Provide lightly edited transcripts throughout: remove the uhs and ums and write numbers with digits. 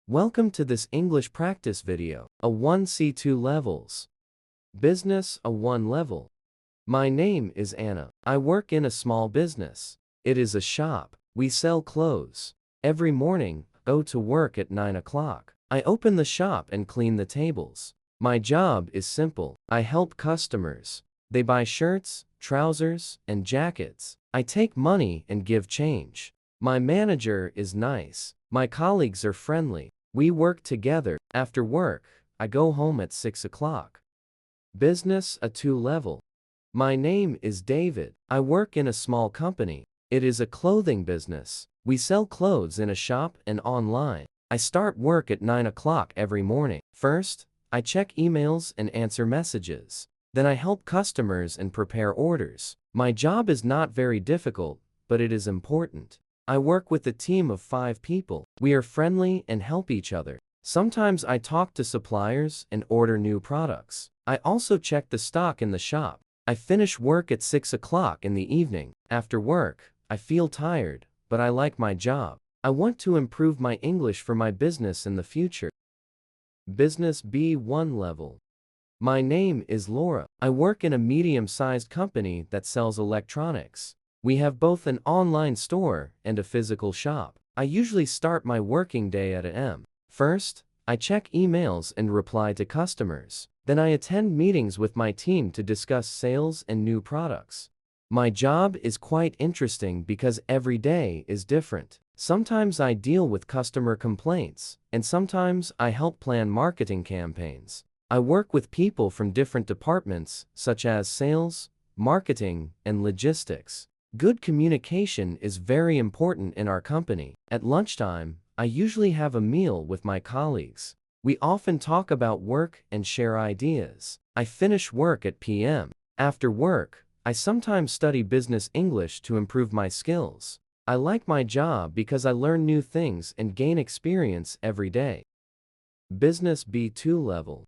Welcome to this English practice video, A1 C2 levels. Business A1 level. My name is Anna. I work in a small business. It is a shop. We sell clothes. Every morning, go to work at 9 o'clock. I open the shop and clean the tables. My job is simple. I help customers. They buy shirts, trousers, and jackets. I take money and give change. My manager is nice. My colleagues are friendly. We work together. After work, I go home at 6 o'clock. Business A2 level. My name is David. I work in a small company. It is a clothing business. We sell clothes in a shop and online. I start work at 9 o'clock every morning. First, I check emails and answer messages. Then I help customers and prepare orders. My job is not very difficult, but it is important. I work with a team of 5 people. We are friendly and help each other. Sometimes I talk to suppliers and order new products. I also check the stock in the shop. I finish work at 6 o'clock in the evening. After work, I feel tired, but I like my job. I want to improve my English for my business in the future. Business B1 level. My name is Laura. I work in a medium-sized company that sells electronics. We have both an online store and a physical shop. I usually start my working day at 8 a.m. First, I check emails and reply to customers. Then I attend meetings with my team to discuss sales and new products. My job is quite interesting because every day is different. Sometimes I deal with customer complaints, and sometimes I help plan marketing campaigns. I work with people from different departments, such as sales, marketing, and logistics. Good communication is very important in our company. At lunchtime, I usually have a meal with my colleagues. We often talk about work and share ideas. I finish work at p.m. After work, I sometimes study business English to improve my skills. I like my job because I learn new things and gain experience every day. Business B2 level.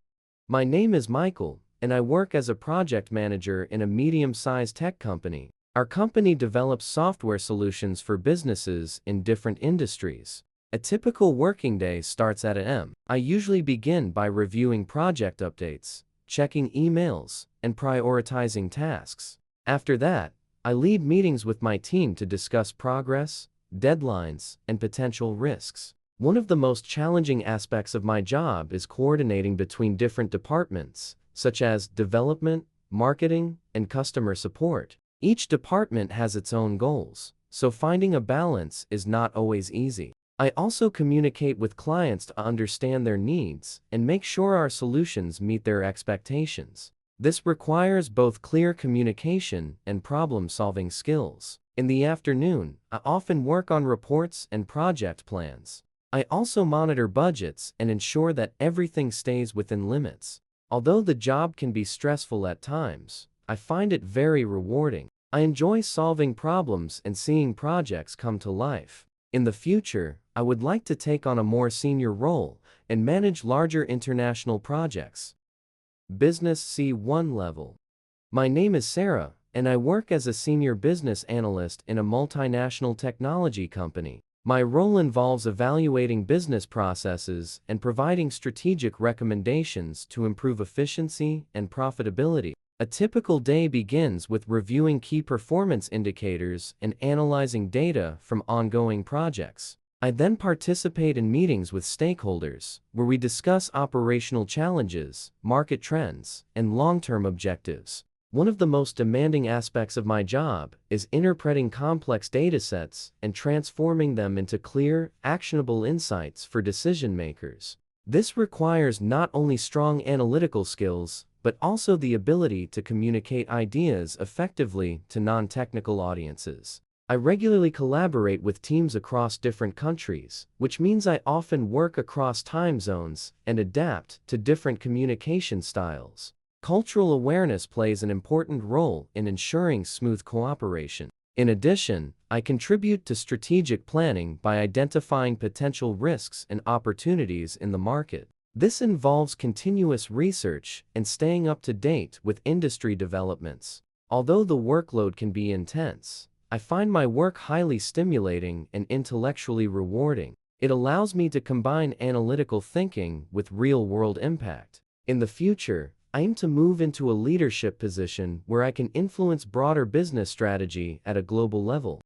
My name is Michael, and I work as a project manager in a medium-sized tech company. Our company develops software solutions for businesses in different industries. A typical working day starts at 8 a.m. I usually begin by reviewing project updates, checking emails, and prioritizing tasks. After that, I lead meetings with my team to discuss progress, deadlines, and potential risks. One of the most challenging aspects of my job is coordinating between different departments, such as development, marketing, and customer support. Each department has its own goals, so finding a balance is not always easy. I also communicate with clients to understand their needs and make sure our solutions meet their expectations. This requires both clear communication and problem-solving skills. In the afternoon, I often work on reports and project plans. I also monitor budgets and ensure that everything stays within limits. Although the job can be stressful at times, I find it very rewarding. I enjoy solving problems and seeing projects come to life. In the future, I would like to take on a more senior role and manage larger international projects. Business C1 level. My name is Sarah, and I work as a senior business analyst in a multinational technology company. My role involves evaluating business processes and providing strategic recommendations to improve efficiency and profitability. A typical day begins with reviewing key performance indicators and analyzing data from ongoing projects. I then participate in meetings with stakeholders, where we discuss operational challenges, market trends, and long-term objectives. One of the most demanding aspects of my job is interpreting complex datasets and transforming them into clear, actionable insights for decision makers. This requires not only strong analytical skills, but also the ability to communicate ideas effectively to non-technical audiences. I regularly collaborate with teams across different countries, which means I often work across time zones and adapt to different communication styles. Cultural awareness plays an important role in ensuring smooth cooperation. In addition, I contribute to strategic planning by identifying potential risks and opportunities in the market. This involves continuous research and staying up to date with industry developments. Although the workload can be intense, I find my work highly stimulating and intellectually rewarding. It allows me to combine analytical thinking with real-world impact. In the future, I aim to move into a leadership position where I can influence broader business strategy at a global level.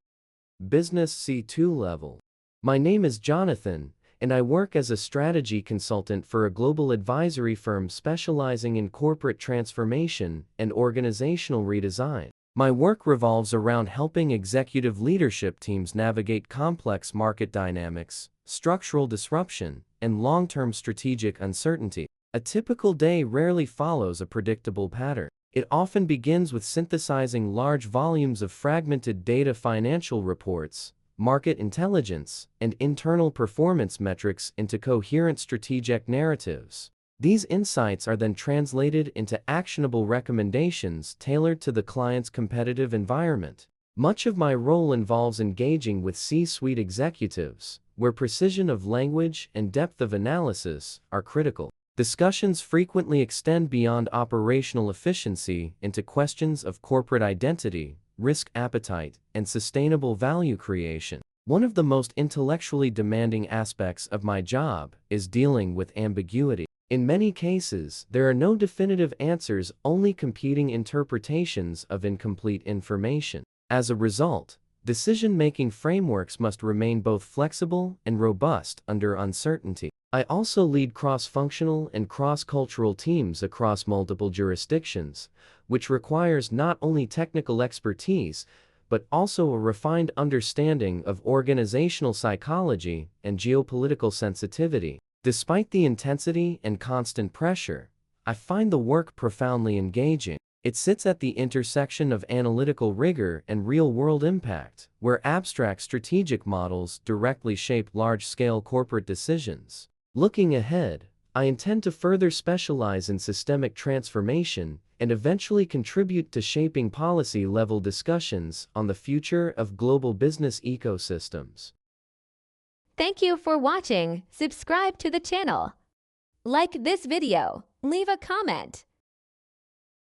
Business C2 level. My name is Jonathan, and I work as a strategy consultant for a global advisory firm specializing in corporate transformation and organizational redesign. My work revolves around helping executive leadership teams navigate complex market dynamics, structural disruption, and long-term strategic uncertainty. A typical day rarely follows a predictable pattern. It often begins with synthesizing large volumes of fragmented data, financial reports, market intelligence, and internal performance metrics into coherent strategic narratives. These insights are then translated into actionable recommendations tailored to the client's competitive environment. Much of my role involves engaging with C-suite executives, where precision of language and depth of analysis are critical. Discussions frequently extend beyond operational efficiency into questions of corporate identity, risk appetite, and sustainable value creation. One of the most intellectually demanding aspects of my job is dealing with ambiguity. In many cases, there are no definitive answers, only competing interpretations of incomplete information. As a result, decision-making frameworks must remain both flexible and robust under uncertainty. I also lead cross-functional and cross-cultural teams across multiple jurisdictions, which requires not only technical expertise, but also a refined understanding of organizational psychology and geopolitical sensitivity. Despite the intensity and constant pressure, I find the work profoundly engaging. It sits at the intersection of analytical rigor and real-world impact, where abstract strategic models directly shape large-scale corporate decisions. Looking ahead, I intend to further specialize in systemic transformation and eventually contribute to shaping policy-level discussions on the future of global business ecosystems. Thank you for watching. Subscribe to the channel. Like this video, leave a comment,